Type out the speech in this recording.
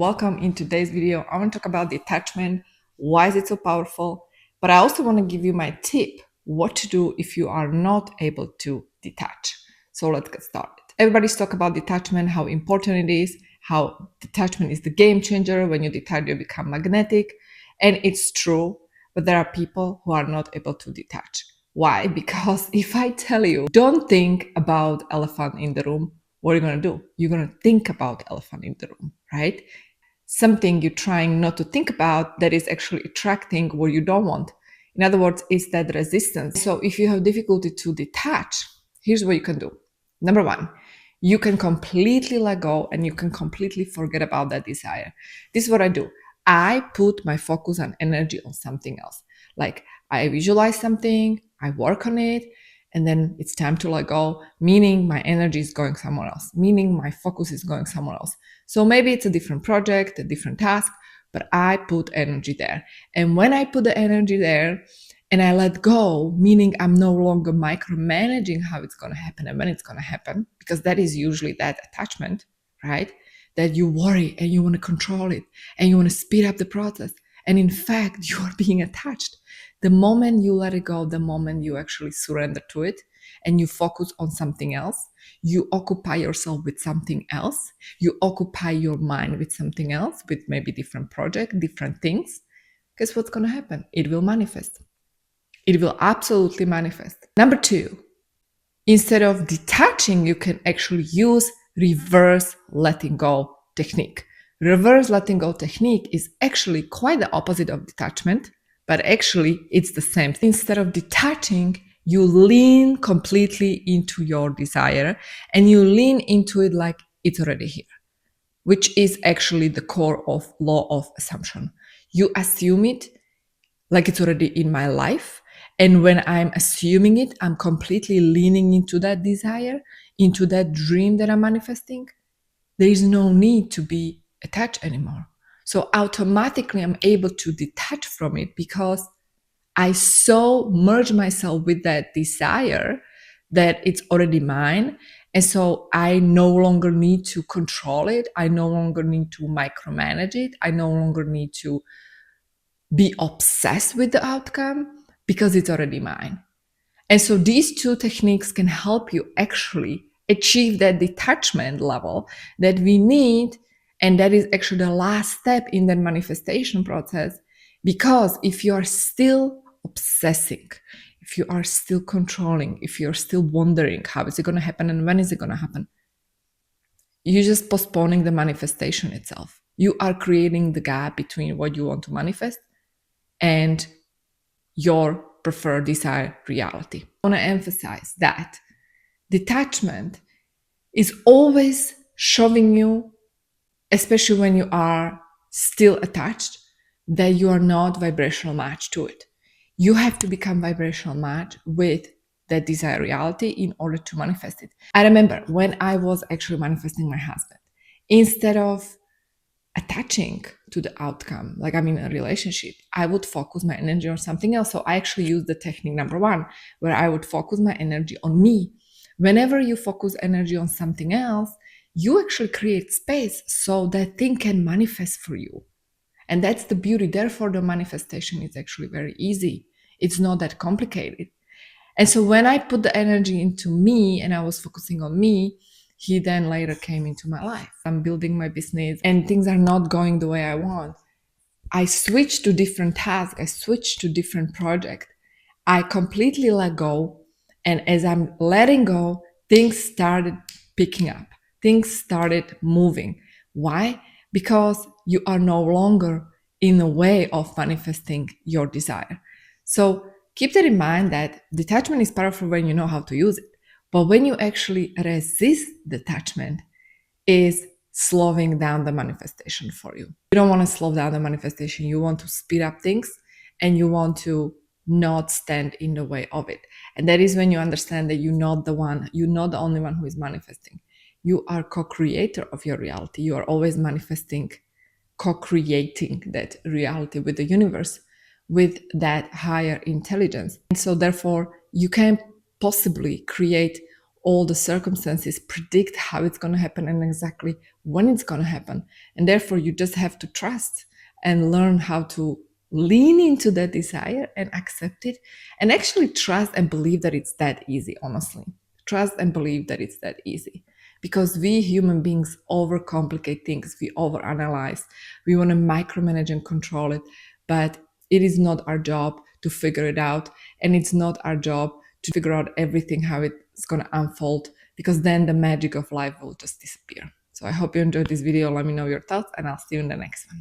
Welcome. In today's video, I want to talk about detachment. Why is it so powerful? But I also want to give you my tip, what to do if you are not able to detach. So let's get started. Everybody's talk about detachment, how important it is, how detachment is the game changer. When you detach, you become magnetic. And it's true, but there are people who are not able to detach. Why? Because if I tell you, don't think about elephant in the room, what are you going to do? You're going to think about elephant in the room, right? Something you're trying not to think about that is actually attracting what you don't want. In other words, it's that resistance. So if you have difficulty to detach, here's what you can do. Number one, you can completely let go and you can completely forget about that desire. This is what I do. I put my focus and energy on something else. Like I visualize something, I work on it, and then it's time to let go, meaning my energy is going somewhere else, meaning my focus is going somewhere else. So maybe it's a different project, a different task, but I put energy there. And when I put the energy there and I let go, meaning I'm no longer micromanaging how it's going to happen and when it's going to happen, because that is usually that attachment, right? That you worry and you want to control it and you want to speed up the process. And in fact, you are being attached. The moment you let it go, the moment you actually surrender to it and you focus on something else, you occupy yourself with something else, you occupy your mind with something else, with maybe different project, different things, guess what's going to happen? It will manifest. It will absolutely manifest. Number two, instead of detaching, you can actually use reverse letting go technique. Reverse letting go technique is actually quite the opposite of detachment, but actually it's the same. Instead of detaching, you lean completely into your desire and you lean into it like it's already here, which is actually the core of law of assumption. You assume it like it's already in my life. And when I'm assuming it, I'm completely leaning into that desire, into that dream that I'm manifesting. There is no need to be attached anymore. So automatically I'm able to detach from it because I so merge myself with that desire that it's already mine. And so I no longer need to control it. I no longer need to micromanage it. I no longer need to be obsessed with the outcome because it's already mine. And so these two techniques can help you actually achieve that detachment level that we need. And that is actually the last step in that manifestation process. Because if you are still obsessing, if you are still controlling, if you're still wondering how is it going to happen and when is it going to happen, you're just postponing the manifestation itself. You are creating the gap between what you want to manifest and your preferred desired reality. I want to emphasize that detachment is always showing you, especially when you are still attached, that you are not vibrational match to it. You have to become vibrational match with that desired reality in order to manifest it. I remember when I was actually manifesting my husband, instead of attaching to the outcome, like I'm in a relationship, I would focus my energy on something else. So I actually used the technique number one, where I would focus my energy on me. Whenever you focus energy on something else, you actually create space so that thing can manifest for you. And that's the beauty. Therefore, the manifestation is actually very easy. It's not that complicated. And so when I put the energy into me and I was focusing on me, he then later came into my life. I'm building my business and things are not going the way I want. I switched to different tasks. I switched to different projects. I completely let go. And as I'm letting go, things started picking up. Things started moving. Why? Because you are no longer in a way of manifesting your desire. So keep that in mind that detachment is powerful when you know how to use it. But when you actually resist detachment, is slowing down the manifestation for you. You don't want to slow down the manifestation. You want to speed up things and you want to not stand in the way of it. And that is when you understand that you're not the only one who is manifesting. You are co-creator of your reality. You are always manifesting, co-creating that reality with the universe, with that higher intelligence. And so therefore, you can possibly create all the circumstances, predict how it's going to happen and exactly when it's going to happen. And therefore, you just have to trust and learn how to lean into that desire and accept it, and actually trust and believe that it's that easy, honestly. Trust and believe that it's that easy. Because we human beings overcomplicate things, we overanalyze, we want to micromanage and control it, but it is not our job to figure it out, and it's not our job to figure out everything, how it's going to unfold, because then the magic of life will just disappear. So I hope you enjoyed this video. Let me know your thoughts, and I'll see you in the next one.